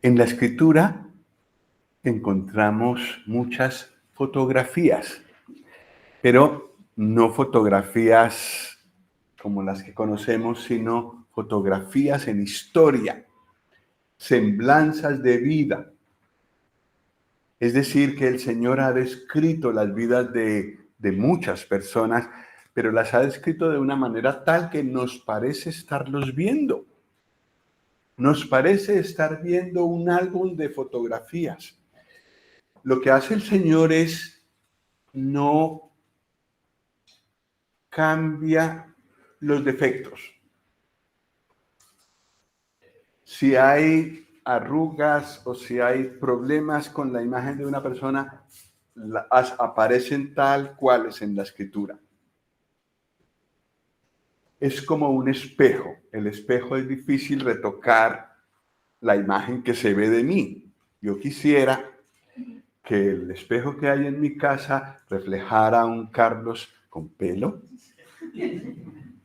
En la Escritura encontramos muchas fotografías, pero no fotografías como las que conocemos, sino fotografías en historia, semblanzas de vida. Es decir, que el Señor ha descrito las vidas de muchas personas, pero las ha descrito de una manera tal que nos parece estarlos viendo. Nos parece estar viendo un álbum de fotografías. Lo que hace el Señor es no cambia los defectos. Si hay arrugas o si hay problemas con la imagen de una persona, aparecen tal cuales en la Escritura. Es como un espejo. El espejo es difícil retocar la imagen que se ve de mí. Yo quisiera que el espejo que hay en mi casa reflejara a un Carlos con pelo,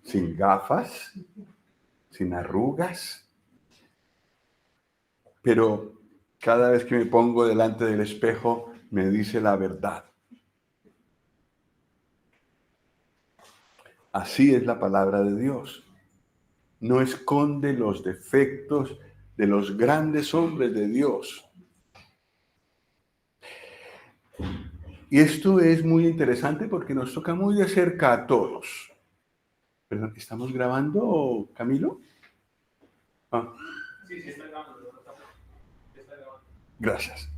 sin gafas, sin arrugas. Pero cada vez que me pongo delante del espejo, me dice la verdad. Así es la palabra de Dios. No esconde los defectos de los grandes hombres de Dios. Y esto es muy interesante porque nos toca muy de cerca a todos. Perdón, ¿estamos grabando, Camilo? Ah. Sí, está grabando. Gracias.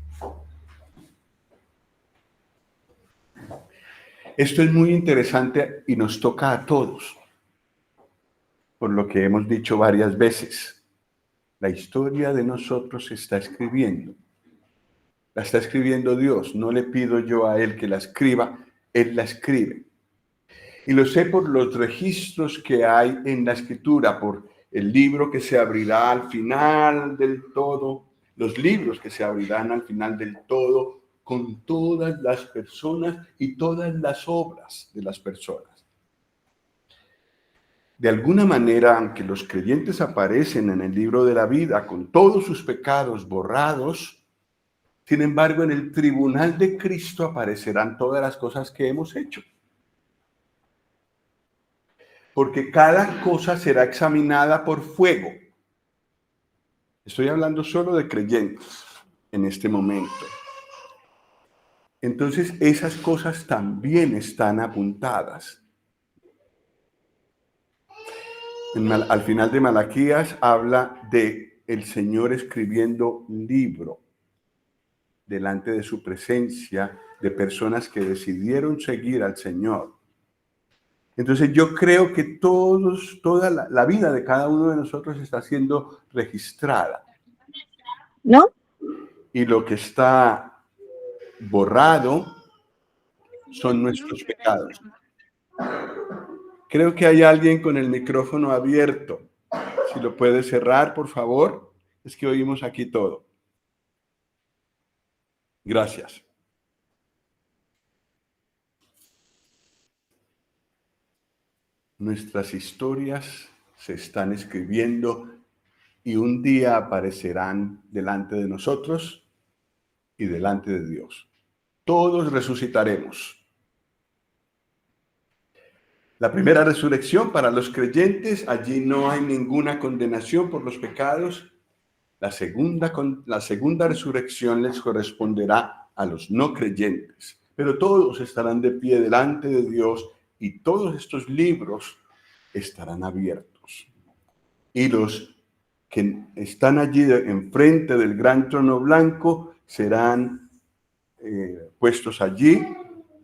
Esto es muy interesante y nos toca a todos, por lo que hemos dicho varias veces. La historia de nosotros se está escribiendo. La está escribiendo Dios. No le pido yo a Él que la escriba, Él la escribe. Y lo sé por los registros que hay en la Escritura, por el libro que se abrirá al final del todo, los libros que se abrirán al final del todo, con todas las personas y todas las obras de las personas. De alguna manera, aunque los creyentes aparecen en el libro de la vida con todos sus pecados borrados, sin embargo, en el tribunal de Cristo aparecerán todas las cosas que hemos hecho. Porque cada cosa será examinada por fuego. Estoy hablando solo de creyentes en este momento. Entonces, esas cosas también están apuntadas. Al final de Malaquías habla de el Señor escribiendo un libro delante de su presencia de personas que decidieron seguir al Señor. Entonces yo creo que toda la vida de cada uno de nosotros está siendo registrada. ¿No? Y lo que está borrado son nuestros pecados. Creo que hay alguien con el micrófono abierto. Si lo puede cerrar, por favor. Es que oímos aquí todo. Gracias. Nuestras historias se están escribiendo y un día aparecerán delante de nosotros y delante de Dios. Todos resucitaremos. La primera resurrección para los creyentes, allí no hay ninguna condenación por los pecados. La segunda resurrección les corresponderá a los no creyentes, pero todos estarán de pie delante de Dios y todos estos libros estarán abiertos. Y los que están allí enfrente del gran trono blanco serán puestos allí.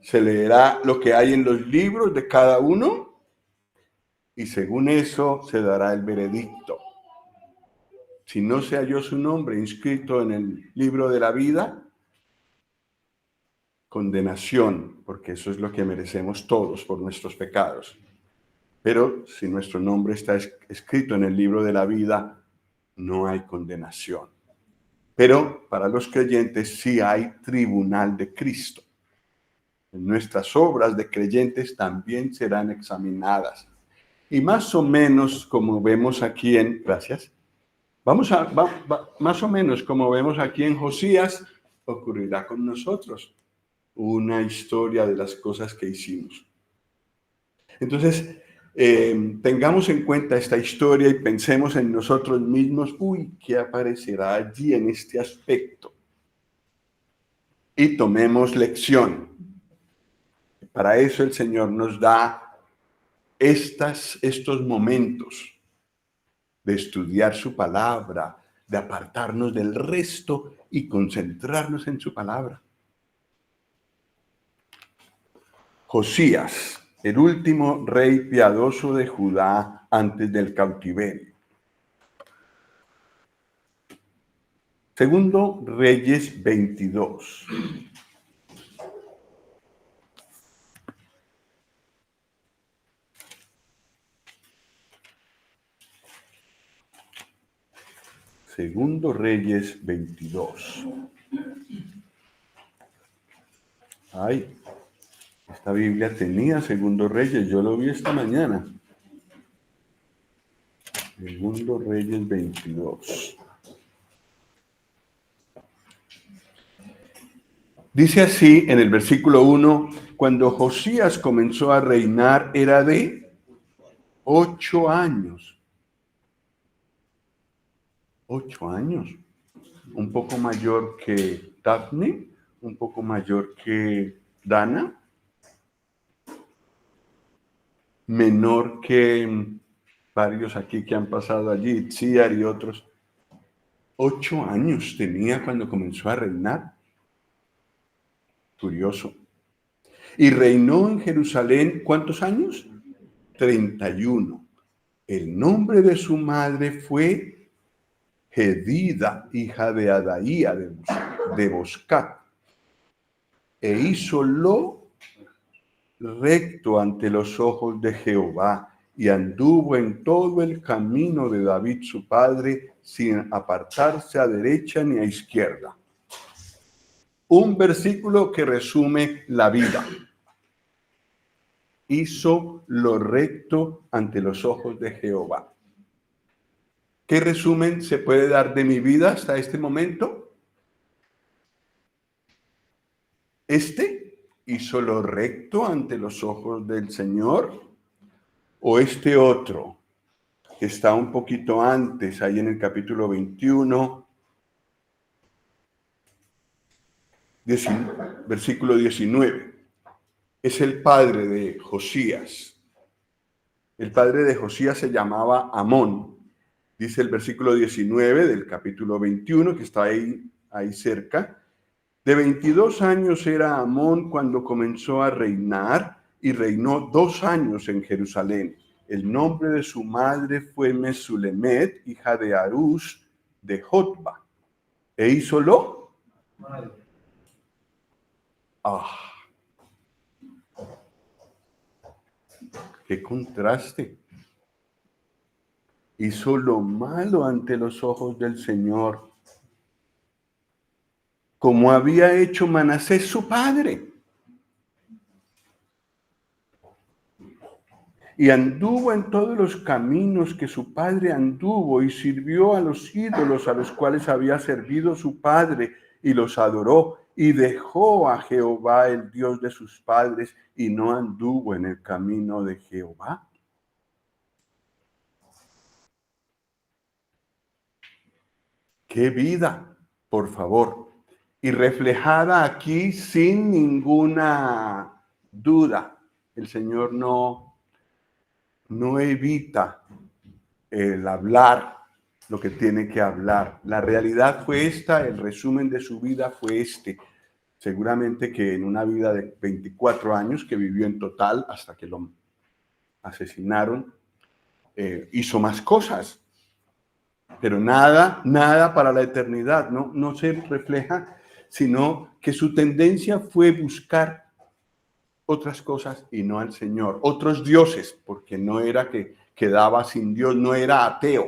Se leerá lo que hay en los libros de cada uno y según eso se dará el veredicto. Si no se halló su nombre inscrito en el libro de la vida, condenación, porque eso es lo que merecemos todos por nuestros pecados. Pero si nuestro nombre está escrito en el libro de la vida, no hay condenación. Pero para los creyentes sí hay tribunal de Cristo. Nuestras obras de creyentes también serán examinadas. Y más o menos, como vemos aquí gracias, Más o menos como vemos aquí en Josías, ocurrirá con nosotros una historia de las cosas que hicimos. Entonces, tengamos en cuenta esta historia y pensemos en nosotros mismos, ¿qué aparecerá allí en este aspecto? Y tomemos lección. Para eso el Señor nos da estos momentos de estudiar su palabra, de apartarnos del resto y concentrarnos en su palabra. Josías, el último rey piadoso de Judá antes del cautiverio. Segundo Reyes 22. Segundo Reyes 22. Ay, esta Biblia tenía Segundo Reyes, yo lo vi esta mañana. Segundo Reyes 22. Dice así en el versículo 1, cuando Josías comenzó a reinar era de 8 años. 8 años. Un poco mayor que Daphne, un poco mayor que Dana, menor que varios aquí que han pasado allí, Tziar y otros. 8 años tenía cuando comenzó a reinar. Curioso. Y reinó en Jerusalén, ¿cuántos años? 31. El nombre de su madre fue Jedida, hija de Adaía de Boscat. E hizo lo recto ante los ojos de Jehová, y anduvo en todo el camino de David su padre, sin apartarse a derecha ni a izquierda. Un versículo que resume la vida. Hizo lo recto ante los ojos de Jehová. ¿Qué resumen se puede dar de mi vida hasta este momento? Hizo lo recto ante los ojos del Señor, o este otro, que está un poquito antes, ahí en el capítulo 21, versículo 19. Es el padre de Josías. El padre de Josías se llamaba Amón. Dice el versículo 19 del capítulo 21, que está ahí cerca. De 22 años era Amón cuando comenzó a reinar, y reinó 2 años en Jerusalén. El nombre de su madre fue Mesulemet, hija de Harús de Jotba. E hizo lo. ¡Qué contraste! Hizo lo malo ante los ojos del Señor, como había hecho Manasés su padre. Y anduvo en todos los caminos que su padre anduvo, y sirvió a los ídolos a los cuales había servido su padre, y los adoró, y dejó a Jehová, el Dios de sus padres, y no anduvo en el camino de Jehová. ¡Qué vida, por favor! Y reflejada aquí sin ninguna duda. El Señor no evita el hablar lo que tiene que hablar. La realidad fue esta, el resumen de su vida fue este. Seguramente que en una vida de 24 años que vivió en total hasta que lo asesinaron, hizo más cosas. Pero nada para la eternidad, no se refleja, sino que su tendencia fue buscar otras cosas y no al Señor, otros dioses, porque no era que quedaba sin Dios, no era ateo,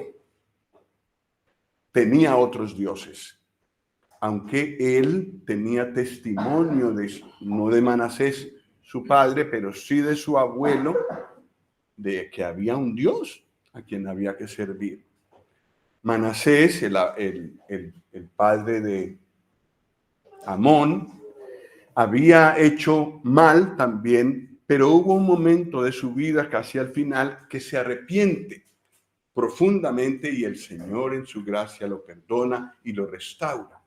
tenía otros dioses, aunque él tenía testimonio no de Manasés, su padre, pero sí de su abuelo, de que había un Dios a quien había que servir. Manasés, el padre de Amón, había hecho mal también, pero hubo un momento de su vida casi al final que se arrepiente profundamente y el Señor en su gracia lo perdona y lo restaura.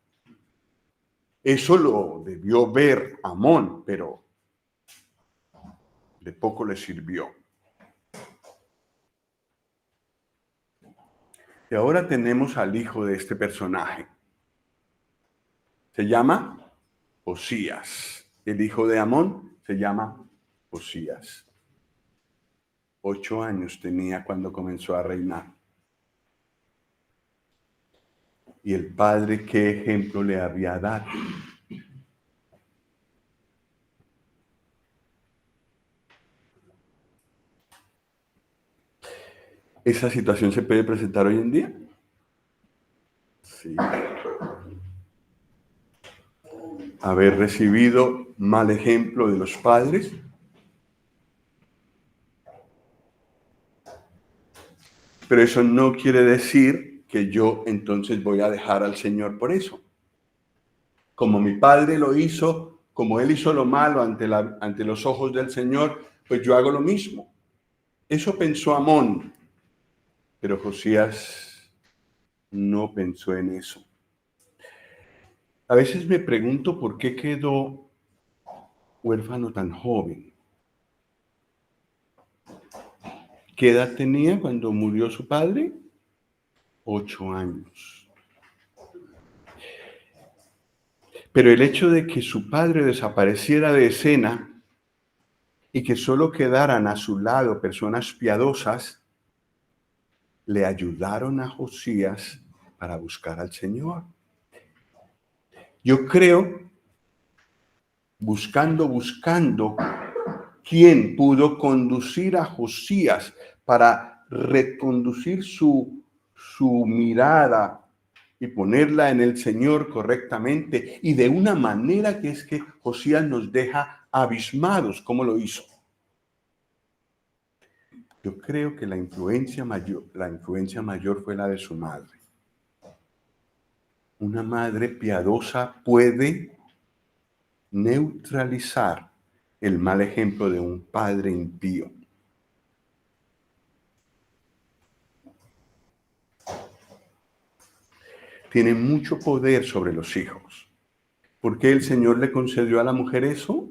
Eso lo debió ver Amón, pero de poco le sirvió. Y ahora tenemos al hijo de este personaje. Se llama Josías. El hijo de Amón se llama Josías. 8 años tenía cuando comenzó a reinar. Y el padre, ¿qué ejemplo le había dado? ¿Esa situación se puede presentar hoy en día? Sí. Haber recibido mal ejemplo de los padres. Pero eso no quiere decir que yo entonces voy a dejar al Señor por eso. Como mi padre lo hizo, como él hizo lo malo ante los ojos del Señor, pues yo hago lo mismo. Eso pensó Amón, pero Josías no pensó en eso. A veces me pregunto por qué quedó huérfano tan joven. ¿Qué edad tenía cuando murió su padre? 8 años. Pero el hecho de que su padre desapareciera de escena y que solo quedaran a su lado personas piadosas, le ayudaron a Josías para buscar al Señor. Yo creo, buscando, quién pudo conducir a Josías para reconducir su mirada y ponerla en el Señor correctamente y de una manera que es que Josías nos deja abismados. ¿Cómo lo hizo? Yo creo que la influencia mayor fue la de su madre. Una madre piadosa puede neutralizar el mal ejemplo de un padre impío. Tiene mucho poder sobre los hijos. ¿Por qué el Señor le concedió a la mujer eso?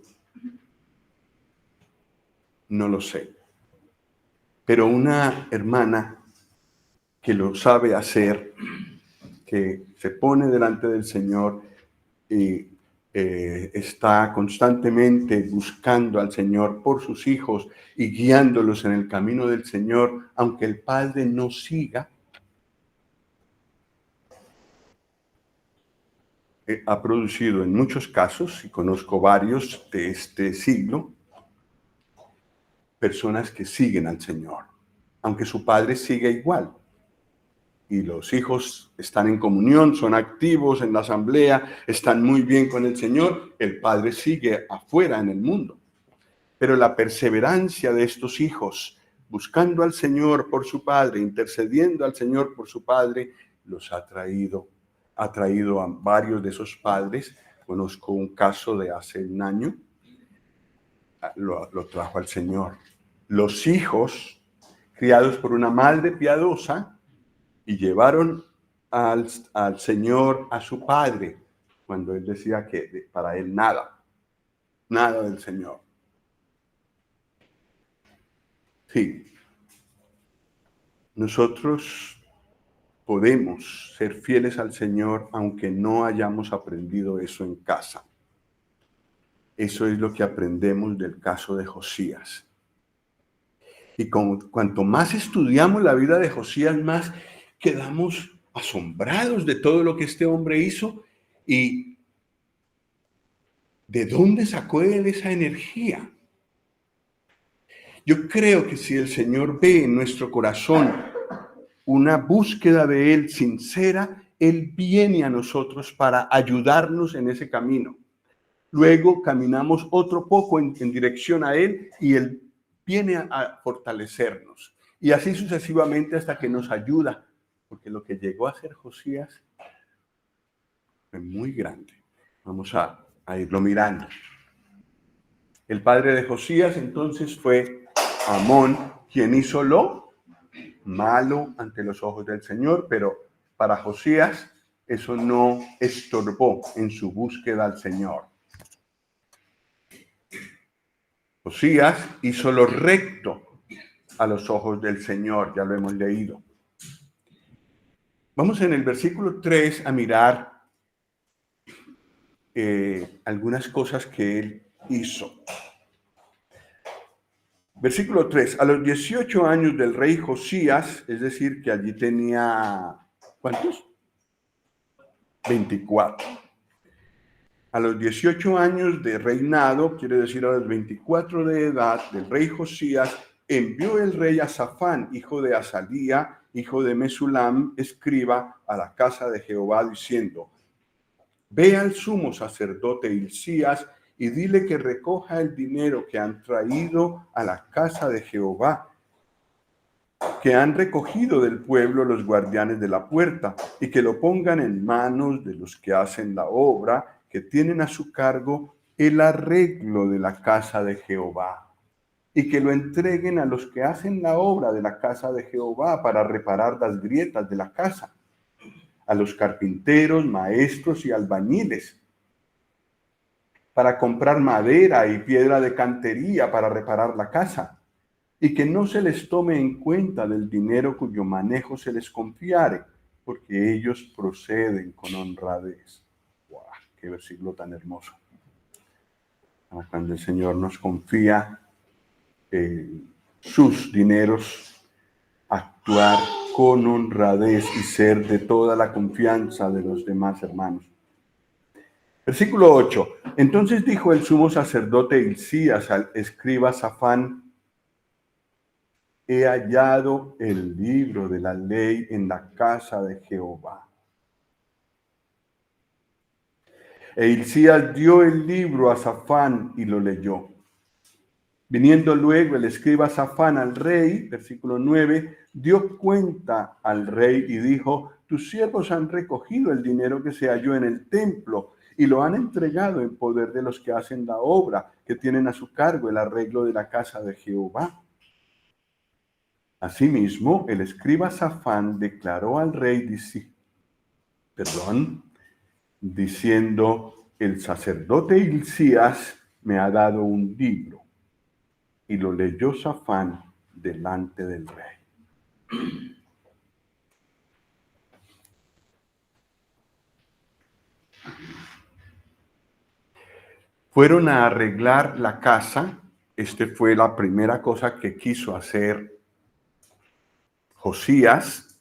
No lo sé. Pero una hermana que lo sabe hacer, que se pone delante del Señor y está constantemente buscando al Señor por sus hijos y guiándolos en el camino del Señor, aunque el padre no siga, ha producido en muchos casos, y conozco varios de este siglo, personas que siguen al Señor, aunque su padre sigue igual. Y los hijos están en comunión, son activos en la asamblea, están muy bien con el Señor, el padre sigue afuera en el mundo. Pero la perseverancia de estos hijos, buscando al Señor por su padre, intercediendo al Señor por su padre, los ha traído a varios de esos padres. Conozco un caso de hace un año, lo trajo al Señor. Los hijos, criados por una madre piadosa, y llevaron al Señor a su padre, cuando él decía que para él nada del Señor. Sí, nosotros podemos ser fieles al Señor aunque no hayamos aprendido eso en casa. Eso es lo que aprendemos del caso de Josías. Y cuanto más estudiamos la vida de Josías, más quedamos asombrados de todo lo que este hombre hizo y de dónde sacó él esa energía. Yo creo que si el Señor ve en nuestro corazón una búsqueda de Él sincera, Él viene a nosotros para ayudarnos en ese camino. Luego caminamos otro poco en dirección a Él y Él viene a fortalecernos. Y así sucesivamente hasta que nos ayuda porque lo que llegó a hacer Josías fue muy grande. Vamos a irlo mirando. El padre de Josías entonces fue Amón, quien hizo lo malo ante los ojos del Señor, pero para Josías eso no estorbó en su búsqueda al Señor. Josías hizo lo recto a los ojos del Señor, ya lo hemos leído. Vamos en el versículo 3 a mirar algunas cosas que él hizo. Versículo 3. A los 18 años del rey Josías, es decir, que allí tenía, ¿cuántos? 24. A los 18 años de reinado, quiere decir a los 24 de edad del rey Josías, envió el rey a Safán, hijo de Azalía, hijo de Mesulam, escriba, a la casa de Jehová, diciendo: Ve al sumo sacerdote Hilcías y dile que recoja el dinero que han traído a la casa de Jehová, que han recogido del pueblo los guardianes de la puerta, y que lo pongan en manos de los que hacen la obra, que tienen a su cargo el arreglo de la casa de Jehová, y que lo entreguen a los que hacen la obra de la casa de Jehová para reparar las grietas de la casa, a los carpinteros, maestros y albañiles, para comprar madera y piedra de cantería para reparar la casa, y que no se les tome en cuenta del dinero cuyo manejo se les confiare, porque ellos proceden con honradez. ¡Wow! ¡Qué versículo tan hermoso! Cuando el Señor nos confía sus dineros, actuar con honradez y ser de toda la confianza de los demás hermanos. Versículo 8. Entonces dijo el sumo sacerdote Hilcías al escriba Safán: He hallado el libro de la ley en la casa de Jehová. E Hilcías dio el libro a Safán y lo leyó. Viniendo luego el escriba Safán al rey, versículo 9, dio cuenta al rey y dijo: Tus siervos han recogido el dinero que se halló en el templo y lo han entregado en poder de los que hacen la obra, que tienen a su cargo el arreglo de la casa de Jehová. Asimismo, el escriba Safán declaró al rey diciendo: El sacerdote Hilcías me ha dado un libro. Y lo leyó Safán delante del rey. Fueron a arreglar la casa. Fue la primera cosa que quiso hacer Josías,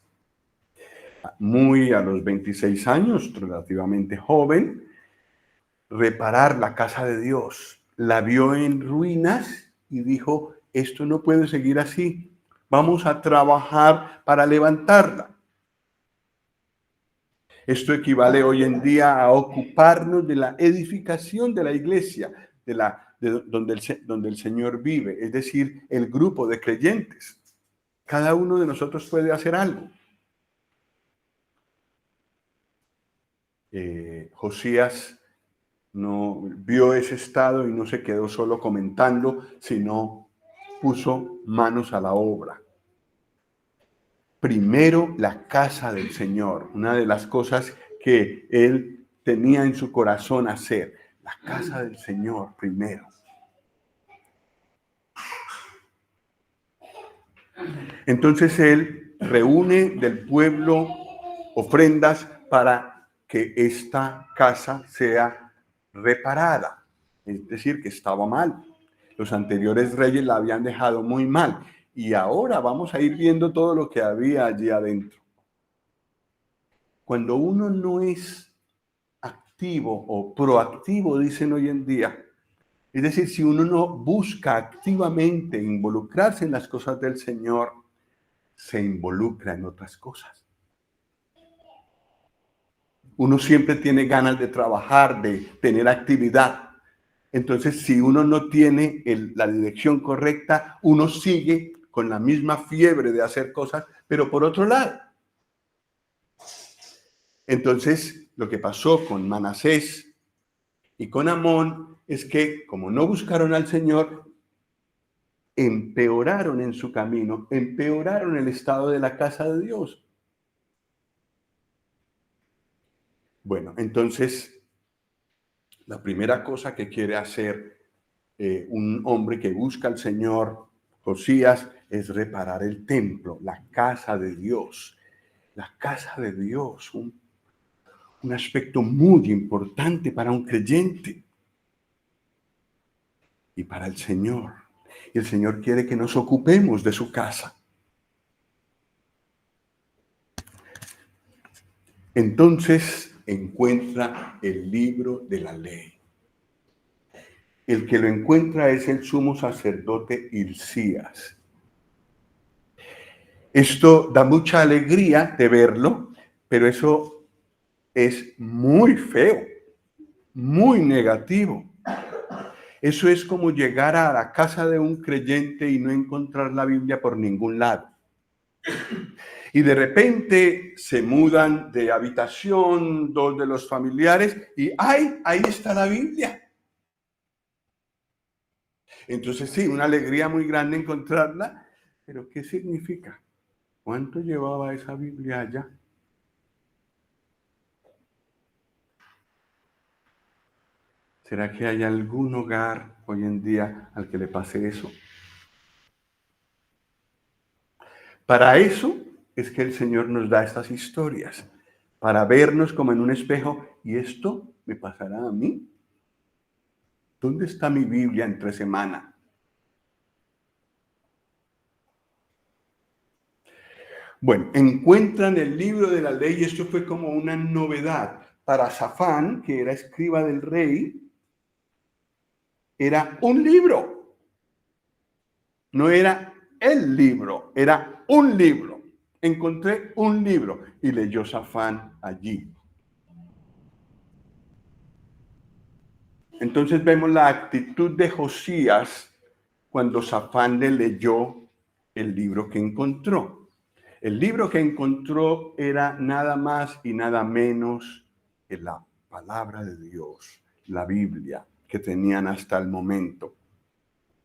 muy a los 26 años, relativamente joven, reparar la casa de Dios. La vio en ruinas y dijo: esto no puede seguir así. Vamos a trabajar para levantarla. Esto equivale hoy en día a ocuparnos de la edificación de la iglesia, donde el Señor vive, es decir, el grupo de creyentes. Cada uno de nosotros puede hacer algo. Josías no vio ese estado y no se quedó solo comentando, sino puso manos a la obra. Primero, la casa del Señor. Una de las cosas que él tenía en su corazón hacer. La casa del Señor primero. Entonces él reúne del pueblo ofrendas para que esta casa sea reparada. Es decir, que estaba mal. Los anteriores reyes la habían dejado muy mal. Y ahora vamos a ir viendo todo lo que había allí adentro. Cuando uno no es activo o proactivo, dicen hoy en día, es decir, si uno no busca activamente involucrarse en las cosas del Señor, se involucra en otras cosas. Uno siempre tiene ganas de trabajar, de tener actividad. Entonces, si uno no tiene la dirección correcta, uno sigue con la misma fiebre de hacer cosas, pero por otro lado. Entonces, lo que pasó con Manasés y con Amón es que, como no buscaron al Señor, empeoraron en su camino, empeoraron el estado de la casa de Dios. Bueno, entonces, la primera cosa que quiere hacer un hombre que busca al Señor, Josías, es reparar el templo, la casa de Dios. La casa de Dios, un aspecto muy importante para un creyente y para el Señor. Y el Señor quiere que nos ocupemos de su casa. Entonces encuentra el libro de la ley. El que lo encuentra es el sumo sacerdote Hilcías. Esto da mucha alegría de verlo, pero eso es muy feo, muy negativo. Eso es como llegar a la casa de un creyente y no encontrar la Biblia por ningún lado. Y de repente se mudan de habitación dos de los familiares y ¡ay! Ahí está la Biblia. Entonces sí, una alegría muy grande encontrarla, pero ¿qué significa? ¿Cuánto llevaba esa Biblia allá? ¿Será que hay algún hogar hoy en día al que le pase eso? Para eso es que el Señor nos da estas historias, para vernos como en un espejo, ¿y esto me pasará a mí? ¿Dónde está mi Biblia entre semana? Bueno, encuentran el libro de la ley y esto fue como una novedad. Para Safán, que era escriba del rey, era un libro. No era el libro, era un libro. Encontré un libro y leyó Safán allí. Entonces vemos la actitud de Josías cuando Safán le leyó el libro que encontró. El libro que encontró era nada más y nada menos que la palabra de Dios, la Biblia, que tenían hasta el momento.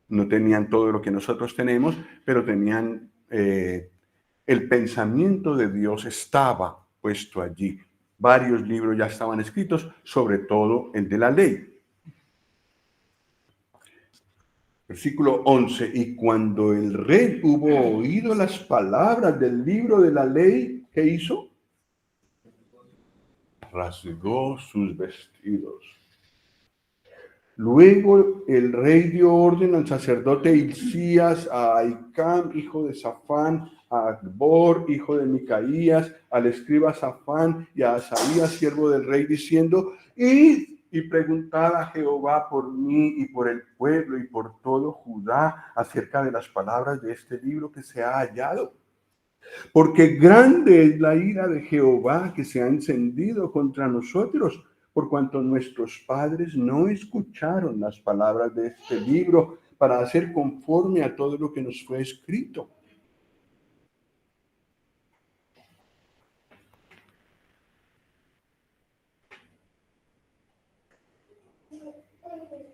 No tenían todo lo que nosotros tenemos, pero tenían el pensamiento de Dios estaba puesto allí. Varios libros ya estaban escritos, sobre todo el de la ley. Versículo 11, y cuando el rey hubo oído las palabras del libro de la ley, ¿qué hizo? Rasgó sus vestidos. Luego el rey dio orden al sacerdote Hilcías, a Ahicam, hijo de Safán, a Acbor, hijo de Micaías, al escriba Safán y a Asaías, siervo del rey, diciendo, id y preguntad a Jehová por mí y por el pueblo y por todo Judá acerca de las palabras de este libro que se ha hallado. Porque grande es la ira de Jehová que se ha encendido contra nosotros, por cuanto nuestros padres no escucharon las palabras de este libro para hacer conforme a todo lo que nos fue escrito.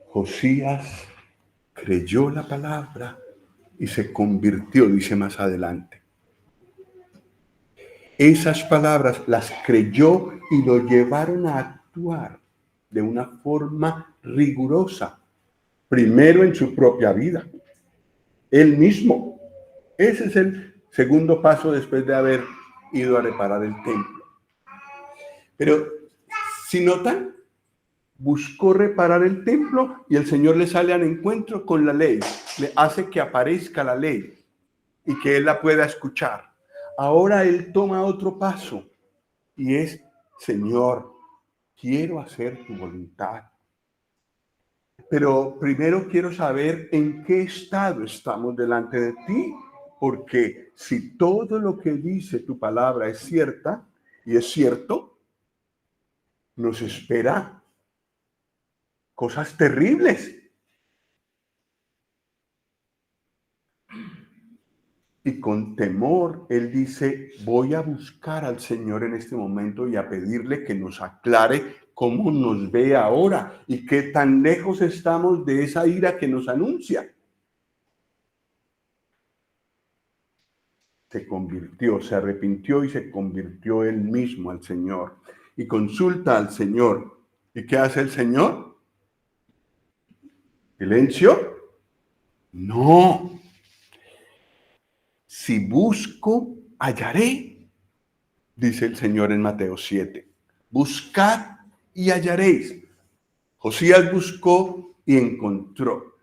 Josías creyó la palabra y se convirtió, dice más adelante. Esas palabras las creyó y lo llevaron a actuar de una forma rigurosa, primero en su propia vida, él mismo. Ese es el segundo paso después de haber ido a reparar el templo. Pero si notan, buscó reparar el templo y el Señor le sale al encuentro con la ley, le hace que aparezca la ley y que él la pueda escuchar. Ahora él toma otro paso y es, Señor, quiero hacer tu voluntad. Pero primero quiero saber en qué estado estamos delante de ti, porque si todo lo que dice tu palabra es cierta y es cierto, nos espera cosas terribles. Y con temor, él dice, voy a buscar al Señor en este momento y a pedirle que nos aclare cómo nos ve ahora y qué tan lejos estamos de esa ira que nos anuncia. Se convirtió, se arrepintió y se convirtió él mismo al Señor. Y consulta al Señor. ¿Y qué hace el Señor? ¿Silencio? No. Si busco, hallaré, dice el Señor en Mateo 7. Buscad y hallaréis. Josías buscó y encontró.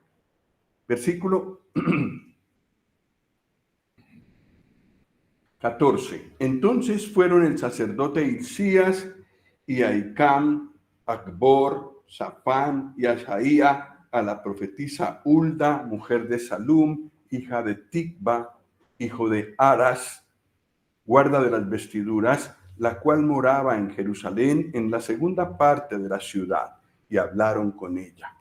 Versículo 14. Entonces fueron el sacerdote Hilcías y Ahicam, Acbor, Safán y Asaía a la profetisa Hulda, mujer de Salum, hija de Tikba, hijo de Aras, guarda de las vestiduras, la cual moraba en Jerusalén en la segunda parte de la ciudad, y hablaron con ella.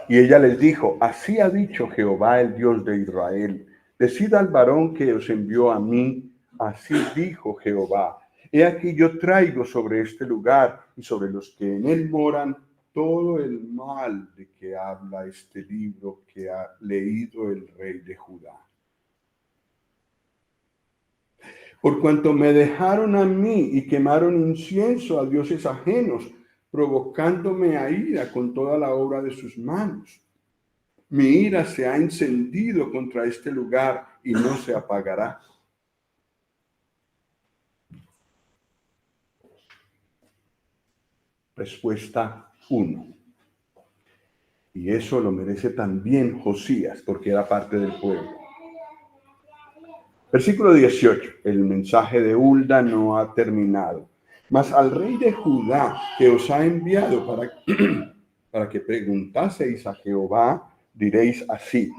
Y ella les dijo, así ha dicho Jehová, el Dios de Israel, decid al varón que os envió a mí, así dijo Jehová, he aquí yo traigo sobre este lugar y sobre los que en él moran todo el mal de que habla este libro que ha leído el rey de Judá. Por cuanto me dejaron a mí y quemaron incienso a dioses ajenos, provocándome a ira con toda la obra de sus manos. Mi ira se ha encendido contra este lugar y no se apagará. Respuesta 1. Y eso lo merece también Josías, porque era parte del pueblo. Versículo 18. El mensaje de Hulda no ha terminado. Mas al rey de Judá, que os ha enviado para que preguntaseis a Jehová, diréis así.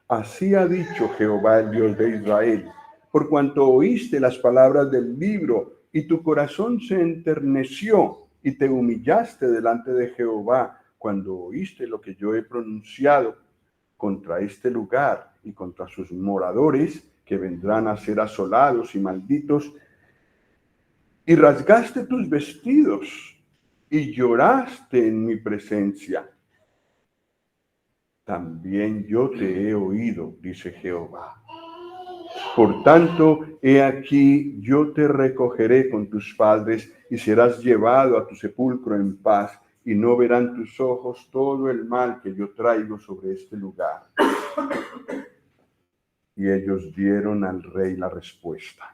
Así ha dicho Jehová, el Dios de Israel, por cuanto oíste las palabras del libro y tu corazón se enterneció y te humillaste delante de Jehová cuando oíste lo que yo he pronunciado contra este lugar y contra sus moradores que vendrán a ser asolados y malditos, y rasgaste tus vestidos y lloraste en mi presencia. También yo te he oído, dice Jehová. Por tanto, he aquí, yo te recogeré con tus padres y serás llevado a tu sepulcro en paz, y no verán tus ojos todo el mal que yo traigo sobre este lugar. Y ellos dieron al rey la respuesta.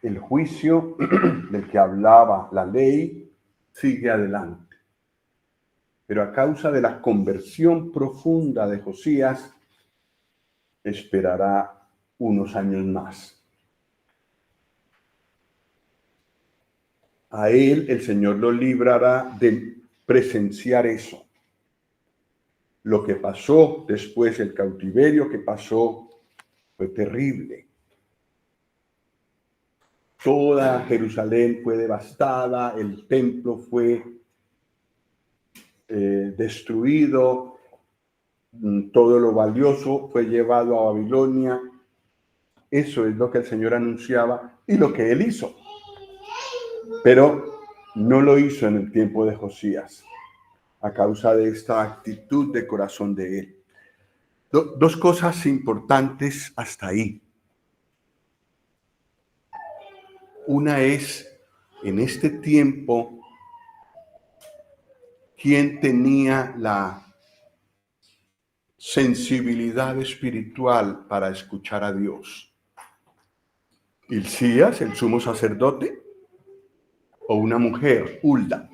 El juicio del que hablaba la ley sigue adelante. Pero a causa de la conversión profunda de Josías, esperará unos años más. A él el Señor lo librará de presenciar eso. Lo que pasó después, el cautiverio que pasó, fue terrible. Toda Jerusalén fue devastada, el templo fue destruido, todo lo valioso fue llevado a Babilonia. Eso es lo que el Señor anunciaba y lo que él hizo. Pero no lo hizo en el tiempo de Josías, a causa de esta actitud de corazón de él. Dos cosas importantes hasta ahí. Una es, en este tiempo, ¿quién tenía la sensibilidad espiritual para escuchar a Dios? ¿Hilcías, el sumo sacerdote, o una mujer, Hulda?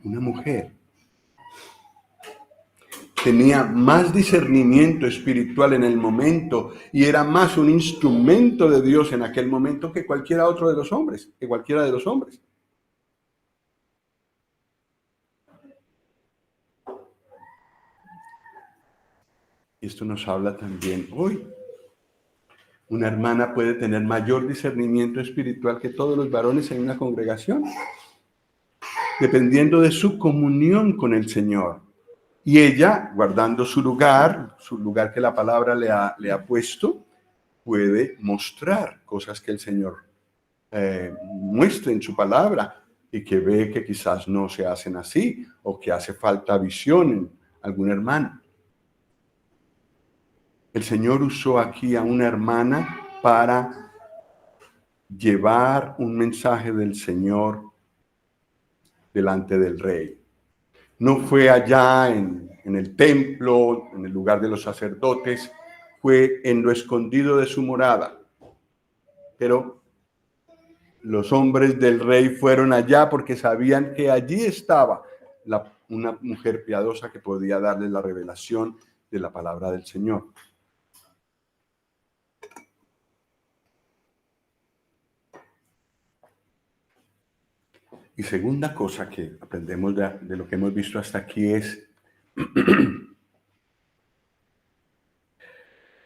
Una mujer. Tenía más discernimiento espiritual en el momento y era más un instrumento de Dios en aquel momento que cualquiera otro de los hombres, que cualquiera de los hombres. Esto nos habla también hoy. Una hermana puede tener mayor discernimiento espiritual que todos los varones en una congregación, dependiendo de su comunión con el Señor. Y ella, guardando su lugar que la palabra le ha puesto, puede mostrar cosas que el Señor muestra en su palabra y que ve que quizás no se hacen así o que hace falta visión en algún hermano. El Señor usó aquí a una hermana para llevar un mensaje del Señor delante del rey. No fue allá en el templo, en el lugar de los sacerdotes, fue en lo escondido de su morada. Pero los hombres del rey fueron allá porque sabían que allí estaba una mujer piadosa que podía darle la revelación de la palabra del Señor. Y segunda cosa que aprendemos de lo que hemos visto hasta aquí es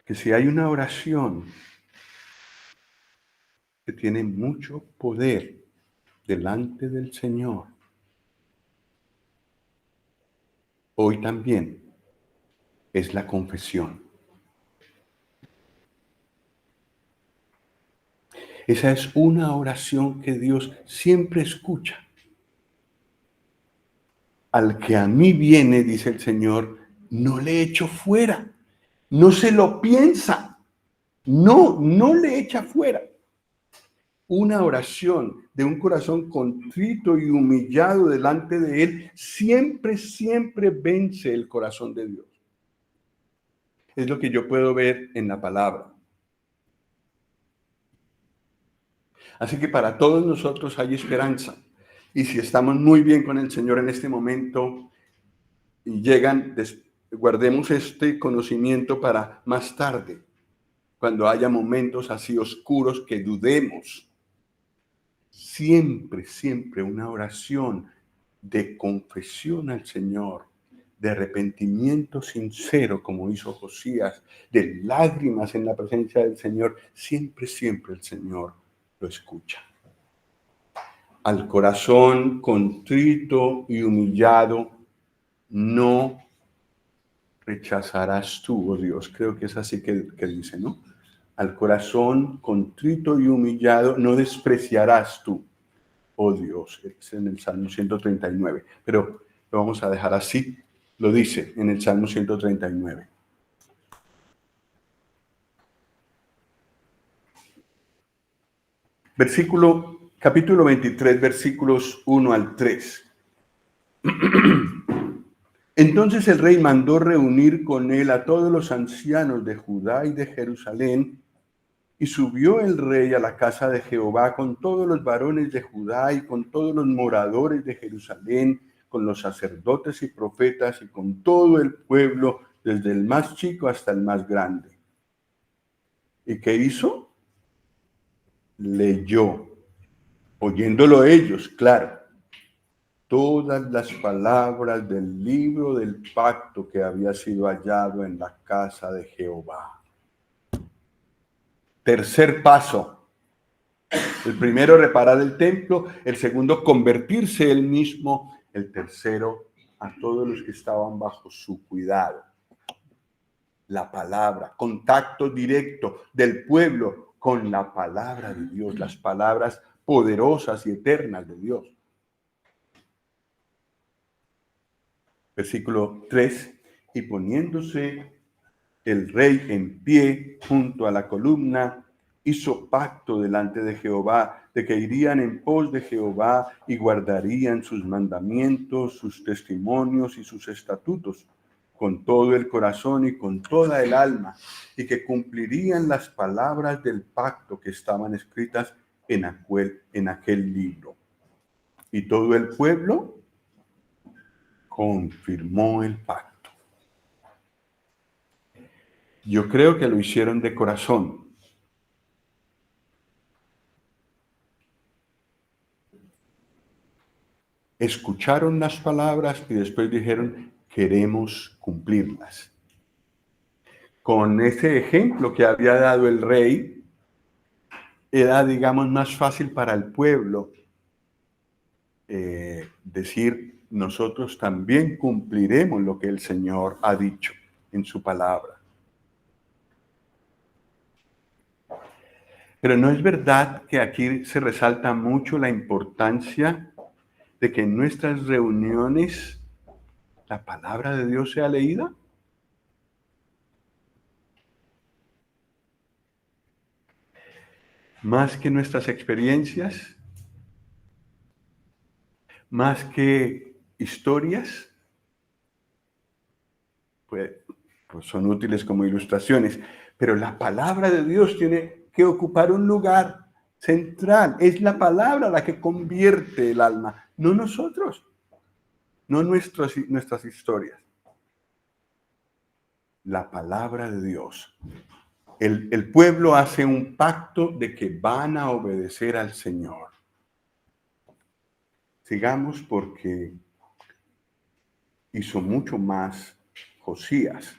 que si hay una oración que tiene mucho poder delante del Señor, hoy también es la confesión. Esa es una oración que Dios siempre escucha. Al que a mí viene, dice el Señor, no le echo fuera. No se lo piensa. No le echa fuera. Una oración de un corazón contrito y humillado delante de Él siempre vence el corazón de Dios. Es lo que yo puedo ver en la palabra. Así que para todos nosotros hay esperanza. Y si estamos muy bien con el Señor en este momento y guardemos este conocimiento para más tarde, cuando haya momentos así oscuros que dudemos. Siempre una oración de confesión al Señor, de arrepentimiento sincero, como hizo Josías, de lágrimas en la presencia del Señor, siempre el Señor lo escucha. Al corazón contrito y humillado, no rechazarás tú, oh Dios. Creo que es así que dice, ¿no? Al corazón contrito y humillado, no despreciarás tú, oh Dios. Es en el Salmo 139. Pero lo vamos a dejar así. Lo dice en el Salmo 139. Capítulo 23, versículos 1 al 3. Entonces el rey mandó reunir con él a todos los ancianos de Judá y de Jerusalén, y subió el rey a la casa de Jehová con todos los varones de Judá y con todos los moradores de Jerusalén, con los sacerdotes y profetas y con todo el pueblo, desde el más chico hasta el más grande. ¿Y qué hizo? Leyó, oyéndolo ellos, claro, todas las palabras del libro del pacto que había sido hallado en la casa de Jehová. Tercer paso. El primero, reparar el templo. El segundo, convertirse él mismo. El tercero, a todos los que estaban bajo su cuidado. La palabra, contacto directo del pueblo con la palabra de Dios, las palabras poderosas y eternas de Dios. Versículo 3, y poniéndose el rey en pie junto a la columna, hizo pacto delante de Jehová, de que irían en pos de Jehová y guardarían sus mandamientos, sus testimonios y sus estatutos, con todo el corazón y con toda el alma, y que cumplirían las palabras del pacto que estaban escritas en aquel libro. Y todo el pueblo confirmó el pacto. Yo creo que lo hicieron de corazón. Escucharon las palabras y después dijeron, queremos cumplirlas. Con ese ejemplo que había dado el rey, era, digamos, más fácil para el pueblo decir, nosotros también cumpliremos lo que el Señor ha dicho en su palabra. Pero no es verdad que aquí se resalta mucho la importancia de que en nuestras reuniones la palabra de Dios sea leída. Más que nuestras experiencias, más que historias, pues son útiles como ilustraciones, pero la palabra de Dios tiene que ocupar un lugar central. Es la palabra la que convierte el alma, no nosotros, no nuestras historias. La palabra de Dios. El pueblo hace un pacto de que van a obedecer al Señor. Sigamos porque hizo mucho más Josías.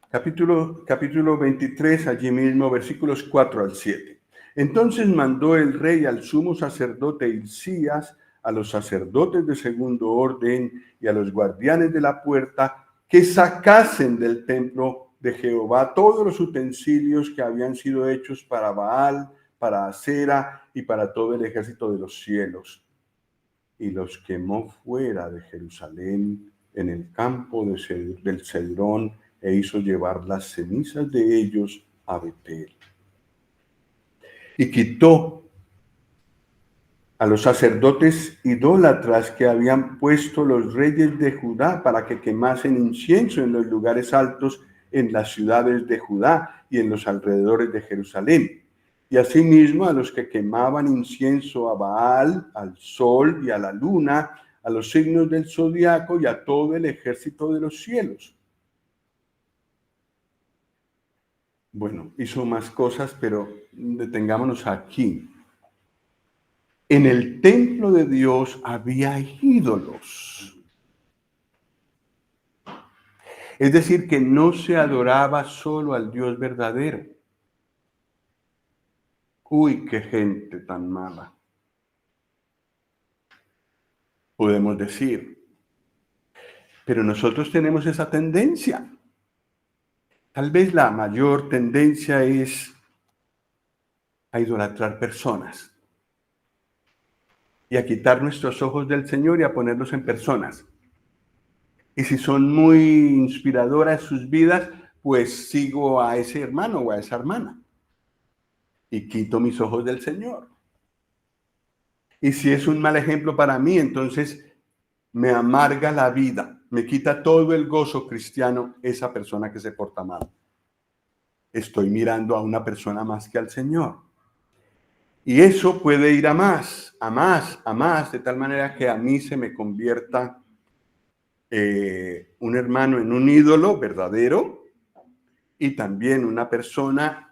Capítulo 23, allí mismo, versículos 4 al 7. Entonces mandó el rey al sumo sacerdote Hilcías, a los sacerdotes de segundo orden y a los guardianes de la puerta, que sacasen del templo de Jehová todos los utensilios que habían sido hechos para Baal, para Acera y para todo el ejército de los cielos. Y los quemó fuera de Jerusalén, en el campo del Cedrón, e hizo llevar las cenizas de ellos a Betel. Y quitó a los sacerdotes idólatras que habían puesto los reyes de Judá para que quemasen incienso en los lugares altos, en las ciudades de Judá y en los alrededores de Jerusalén. Y asimismo a los que quemaban incienso a Baal, al sol y a la luna, a los signos del zodiaco y a todo el ejército de los cielos. Bueno, hizo más cosas, pero detengámonos aquí. En el templo de Dios había ídolos. Es decir, que no se adoraba solo al Dios verdadero. Uy, qué gente tan mala, podemos decir. Pero nosotros tenemos esa tendencia. Tal vez la mayor tendencia es a idolatrar personas y a quitar nuestros ojos del Señor y a ponerlos en personas. Y si son muy inspiradoras sus vidas, pues sigo a ese hermano o a esa hermana y quito mis ojos del Señor. Y si es un mal ejemplo para mí, entonces me amarga la vida, me quita todo el gozo cristiano esa persona que se porta mal. Estoy mirando a una persona más que al Señor. Y eso puede ir a más, a más, a más, de tal manera que a mí se me convierta un hermano en un ídolo verdadero y también una persona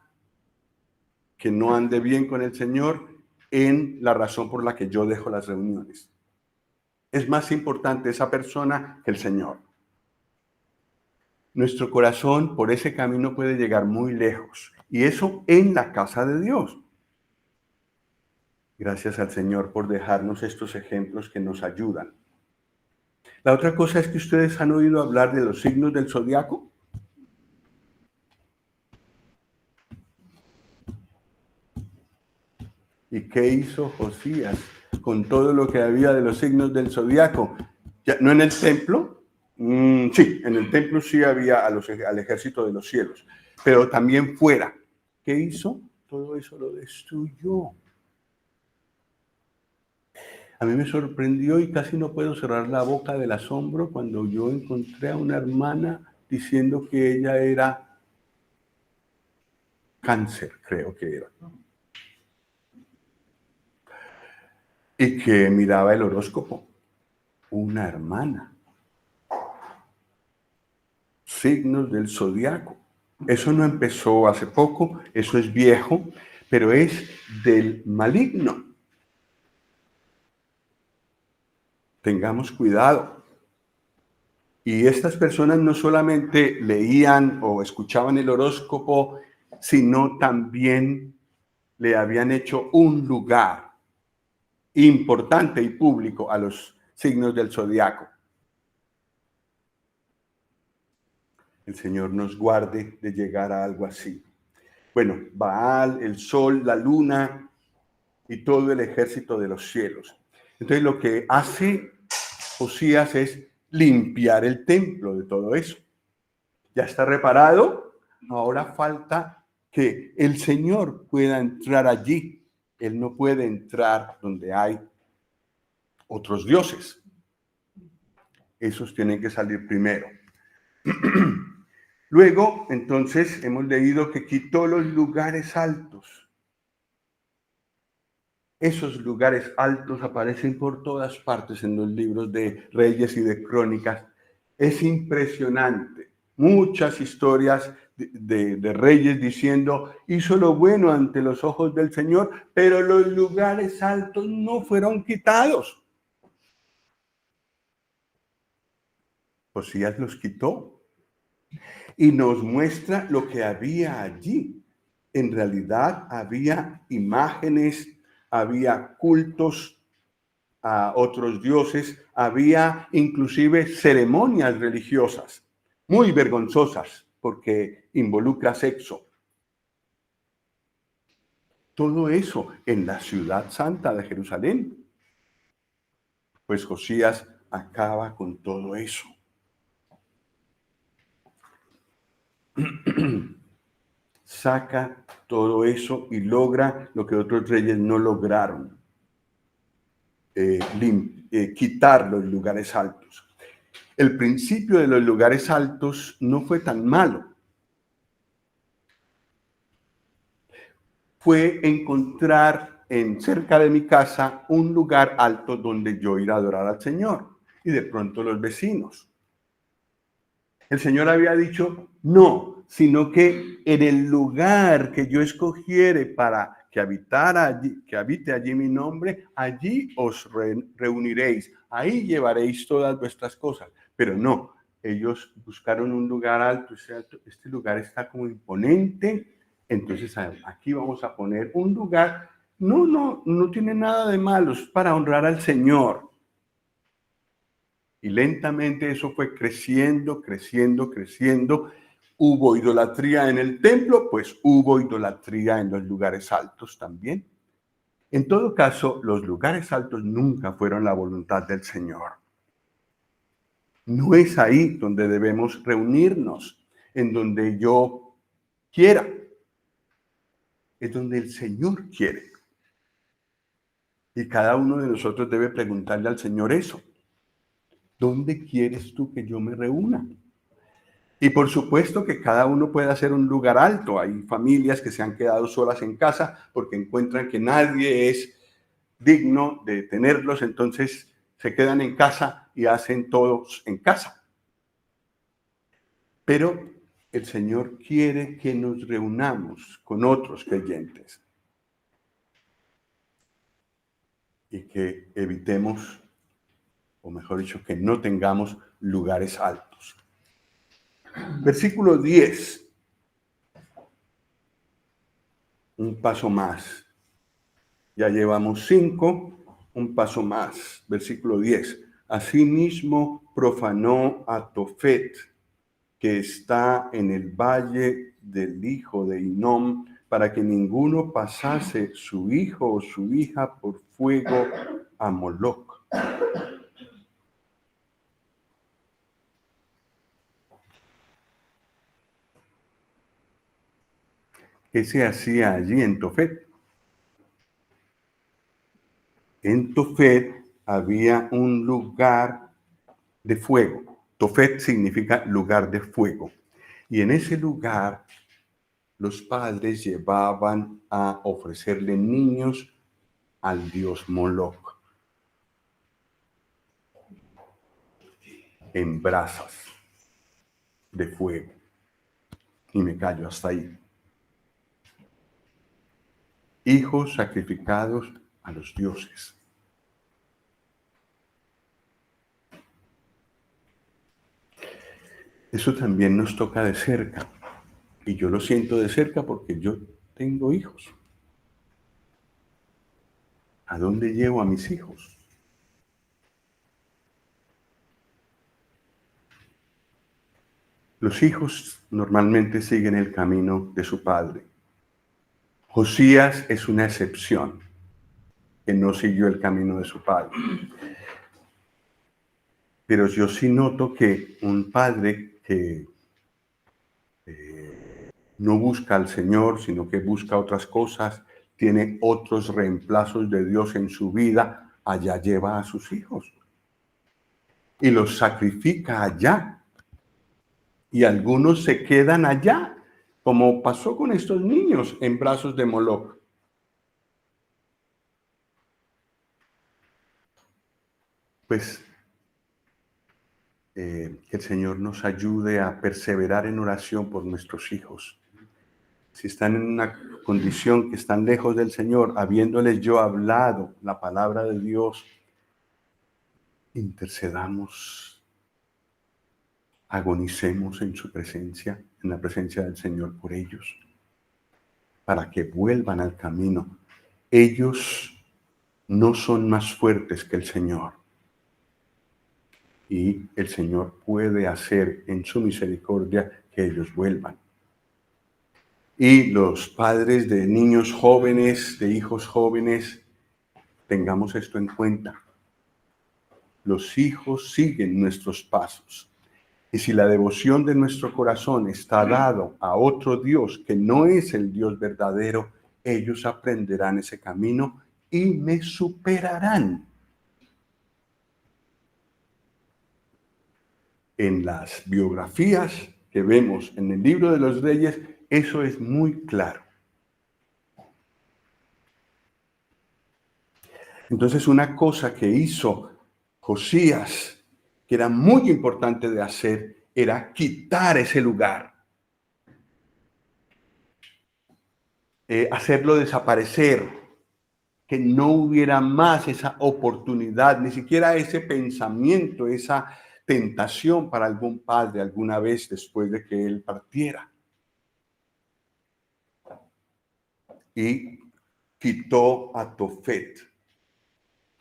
que no ande bien con el Señor en la razón por la que yo dejo las reuniones. Es más importante esa persona que el Señor. Nuestro corazón por ese camino puede llegar muy lejos, y eso en la casa de Dios. Gracias al Señor por dejarnos estos ejemplos que nos ayudan. La otra cosa es que ustedes han oído hablar de los signos del zodiaco. ¿Y qué hizo Josías con todo lo que había de los signos del zodiaco? Ya, ¿no en el templo? Sí, en el templo sí había al ejército de los cielos, pero también fuera. ¿Qué hizo? Todo eso lo destruyó. A mí me sorprendió y casi no puedo cerrar la boca del asombro cuando yo encontré a una hermana diciendo que ella era cáncer, creo que era. Y que miraba el horóscopo. Una hermana. Signos del zodiaco. Eso no empezó hace poco, eso es viejo, pero es del maligno. Tengamos cuidado. Y estas personas no solamente leían o escuchaban el horóscopo, sino también le habían hecho un lugar importante y público a los signos del zodiaco. El Señor nos guarde de llegar a algo así. Bueno, Baal, el sol, la luna y todo el ejército de los cielos. Entonces lo que hace Josías es limpiar el templo de todo eso. Ya está reparado, ahora falta que el Señor pueda entrar allí. Él no puede entrar donde hay otros dioses. Esos tienen que salir primero. Luego, entonces, hemos leído que quitó los lugares altos. Esos lugares altos aparecen por todas partes en los libros de Reyes y de Crónicas. Es impresionante. Muchas historias de reyes diciendo, hizo lo bueno ante los ojos del Señor, pero los lugares altos no fueron quitados. Josías los quitó y nos muestra lo que había allí. En realidad había imágenes, había cultos a otros dioses, había inclusive ceremonias religiosas muy vergonzosas porque involucra sexo. Todo eso en la ciudad santa de Jerusalén. Pues Josías acaba con todo eso. Saca todo eso y logra lo que otros reyes no lograron. Quitar los lugares altos. El principio de los lugares altos no fue tan malo. Fue encontrar cerca de mi casa un lugar alto donde yo ir a adorar al Señor. Y de pronto los vecinos. El Señor había dicho, no, sino que en el lugar que yo escogiere para que habite allí mi nombre, allí os reuniréis, ahí llevaréis todas vuestras cosas. Pero no, ellos buscaron un lugar alto, este lugar está como imponente, entonces aquí vamos a poner un lugar, no tiene nada de malo, es para honrar al Señor. Y lentamente eso fue creciendo, creciendo, creciendo. Hubo idolatría en el templo, pues hubo idolatría en los lugares altos también. En todo caso, los lugares altos nunca fueron la voluntad del Señor. No es ahí donde debemos reunirnos, en donde yo quiera. Es donde el Señor quiere. Y cada uno de nosotros debe preguntarle al Señor eso. ¿Dónde quieres tú que yo me reúna? Y por supuesto que cada uno puede hacer un lugar alto. Hay familias que se han quedado solas en casa porque encuentran que nadie es digno de tenerlos, entonces se quedan en casa y hacen todos en casa. Pero el Señor quiere que nos reunamos con otros creyentes y que evitemos, o mejor dicho, que no tengamos lugares altos. Versículo 10. Un paso más. Ya llevamos 5, un paso más. Versículo 10. Asimismo profanó a Tofet, que está en el valle del hijo de Hinnom, para que ninguno pasase su hijo o su hija por fuego a Moloc. ¿Qué se hacía allí en Tofet? En Tofet había un lugar de fuego. Tofet significa lugar de fuego. Y en ese lugar los padres llevaban a ofrecerle niños al dios Moloc en brasas de fuego. Y me callo hasta ahí. Hijos sacrificados a los dioses. Eso también nos toca de cerca. Y yo lo siento de cerca porque yo tengo hijos. ¿A dónde llevo a mis hijos? Los hijos normalmente siguen el camino de su padre. Josías es una excepción, que no siguió el camino de su padre. Pero yo sí noto que un padre que no busca al Señor, sino que busca otras cosas, tiene otros reemplazos de Dios en su vida, allá lleva a sus hijos y los sacrifica allá. Y algunos se quedan allá, como pasó con estos niños en brazos de Moloc. Pues que el Señor nos ayude a perseverar en oración por nuestros hijos. Si están en una condición que están lejos del Señor, habiéndoles yo hablado la palabra de Dios, intercedamos, agonicemos en su presencia, en la presencia del Señor por ellos, para que vuelvan al camino. Ellos no son más fuertes que el Señor. Y el Señor puede hacer en su misericordia que ellos vuelvan. Y los padres de niños jóvenes, de hijos jóvenes, tengamos esto en cuenta. Los hijos siguen nuestros pasos. Y si la devoción de nuestro corazón está dado a otro Dios que no es el Dios verdadero, ellos aprenderán ese camino y me superarán. En las biografías que vemos en el libro de los Reyes, eso es muy claro. Entonces, una cosa que hizo Josías, que era muy importante de hacer, era quitar ese lugar, hacerlo desaparecer, que no hubiera más esa oportunidad, ni siquiera ese pensamiento, esa tentación para algún padre alguna vez después de que él partiera. Y quitó a Tofet,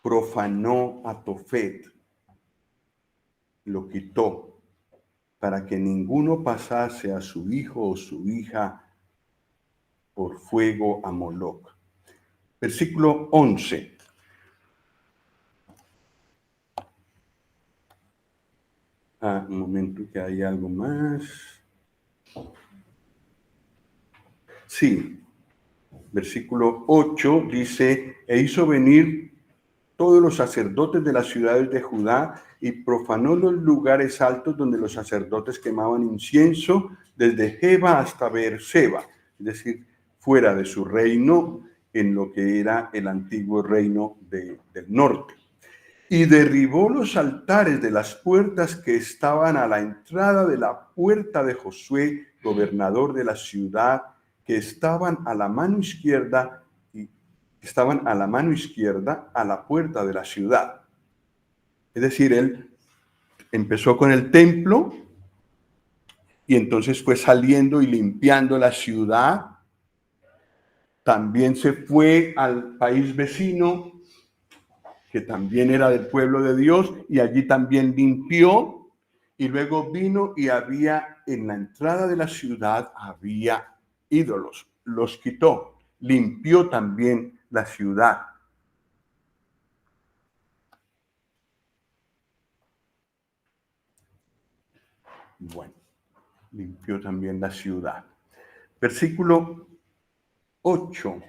profanó a Tofet, lo quitó para que ninguno pasase a su hijo o su hija por fuego a Moloc. Versículo 11. Un momento que hay algo más. Sí, versículo 8 dice, e hizo venir todos los sacerdotes de las ciudades de Judá y profanó los lugares altos donde los sacerdotes quemaban incienso, desde Jeba hasta Beerseba, es decir, fuera de su reino, en lo que era el antiguo reino del norte. Y derribó los altares de las puertas que estaban a la entrada de la puerta de Josué, gobernador de la ciudad, que estaban a la mano izquierda a la puerta de la ciudad. Es decir, él empezó con el templo y entonces fue saliendo y limpiando la ciudad. También se fue al país vecino, que también era del pueblo de Dios, y allí también limpió, y luego vino y había en la entrada de la ciudad, había ídolos, los quitó, limpió también la ciudad. Bueno, limpió también la ciudad. Versículo 8.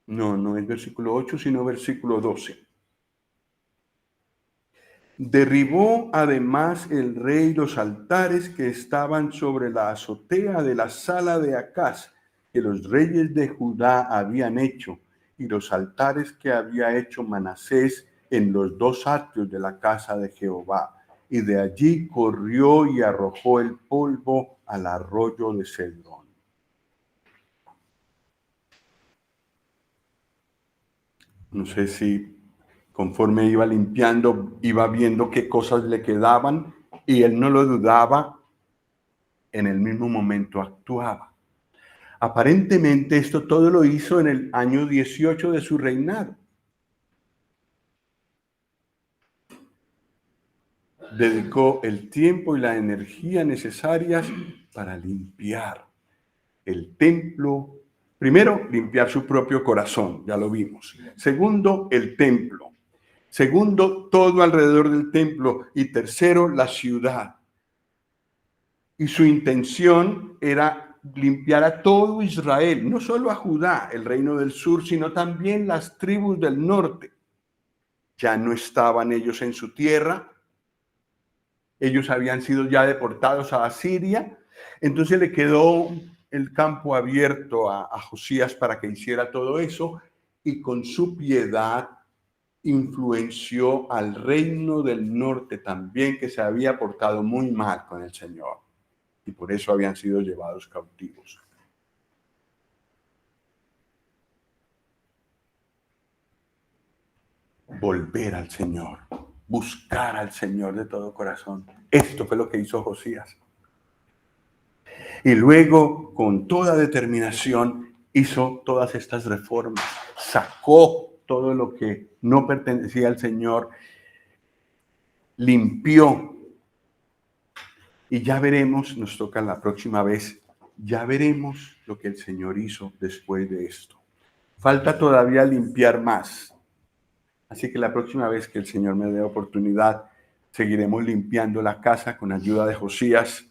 No es versículo 8, sino versículo 12. Derribó además el rey los altares que estaban sobre la azotea de la sala de Acaz, que los reyes de Judá habían hecho, y los altares que había hecho Manasés en los dos atrios de la casa de Jehová. Y de allí corrió y arrojó el polvo al arroyo de Cedrón. No sé si conforme iba limpiando, iba viendo qué cosas le quedaban y él no lo dudaba, en el mismo momento actuaba. Aparentemente esto todo lo hizo en el año 18 de su reinado. Dedicó el tiempo y la energía necesarias para limpiar el templo. Primero, limpiar su propio corazón, ya lo vimos. Segundo, el templo. Segundo, todo alrededor del templo. Y tercero, la ciudad. Y su intención era limpiar a todo Israel, no solo a Judá, el reino del sur, sino también las tribus del norte. Ya no estaban ellos en su tierra, ellos habían sido ya deportados a Asiria, entonces le quedó el campo abierto a Josías para que hiciera todo eso, y con su piedad influenció al reino del norte también, que se había portado muy mal con el Señor, y por eso habían sido llevados cautivos. Volver al Señor, buscar al Señor de todo corazón. Esto fue lo que hizo Josías. Y luego, con toda determinación, hizo todas estas reformas. Sacó todo lo que no pertenecía al Señor, limpió. Y ya veremos, nos toca la próxima vez, ya veremos lo que el Señor hizo después de esto. Falta todavía limpiar más. Así que la próxima vez que el Señor me dé oportunidad, seguiremos limpiando la casa con ayuda de Josías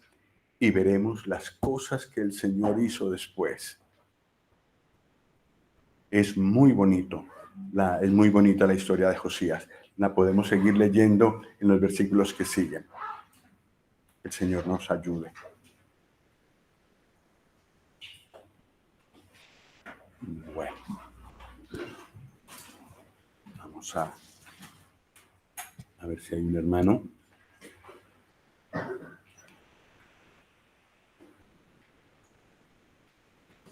y veremos las cosas que el Señor hizo después. Es muy bonito, es muy bonita la historia de Josías. La podemos seguir leyendo en los versículos que siguen. El Señor nos ayude. Bueno, vamos a ver si hay un hermano.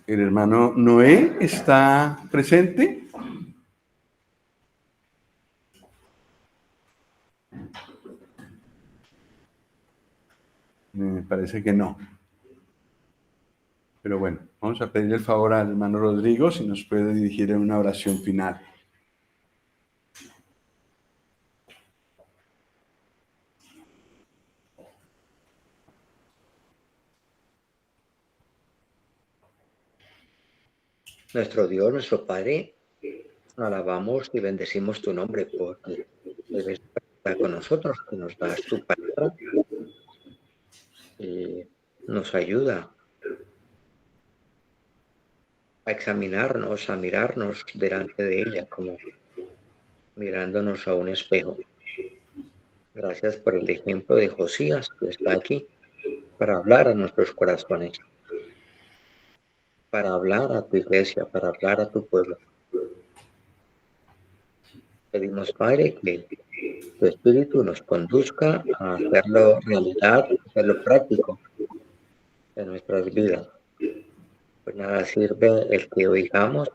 ¿El hermano Noé está presente? Me parece que no. Pero bueno, vamos a pedirle el favor al hermano Rodrigo si nos puede dirigir en una oración final. Nuestro Dios, nuestro Padre, alabamos y bendecimos tu nombre porque debes estar con nosotros, que nos das tu palabra y nos ayuda a examinarnos, a mirarnos delante de ella, como mirándonos a un espejo. Gracias por el ejemplo de Josías, que está aquí para hablar a nuestros corazones, para hablar a tu iglesia, para hablar a tu pueblo. Pedimos, Padre, que tu Espíritu nos conduzca a hacerlo realidad, a hacerlo práctico en nuestras vidas. Pues nada sirve el que oigamos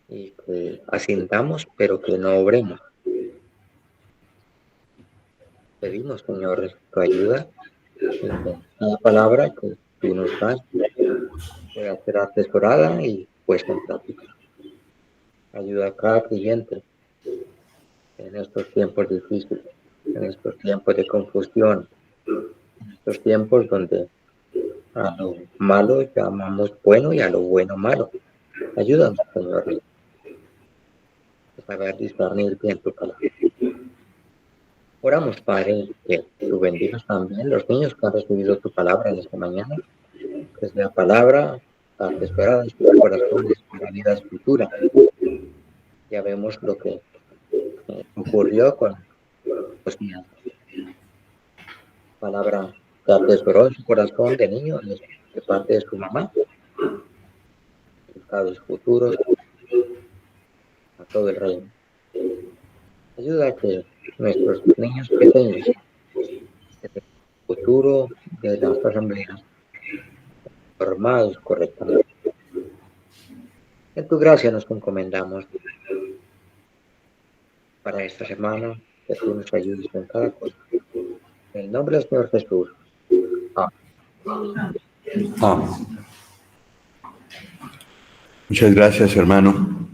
y que asintamos, pero que no obremos. Pedimos, Señor, tu ayuda y que la palabra que tú nos das pueda ser atesorada y puesta en práctica. Ayuda a cada creyente en estos tiempos difíciles, en estos tiempos de confusión, en estos tiempos donde a lo malo llamamos bueno y a lo bueno malo. Ayúdanos, Señor, a saber discernir bien tu palabra. Oramos, Padre, que tú bendigas también los niños que han recibido tu palabra en esta mañana, que es la palabra atesorada en sus corazones para vidas futuras. Ya vemos lo que ocurrió con Josías. Palabra que atesoró en su corazón de niño de parte de su mamá. Resultados futuros a todo el reino. Ayuda a que nuestros niños pequeños, el futuro de las asambleas, formados correctamente. En tu gracia nos encomendamos para esta semana, que tú nos ayudes en cada cosa. En el nombre del Señor Jesús. Amén. Amén. Muchas gracias, hermano.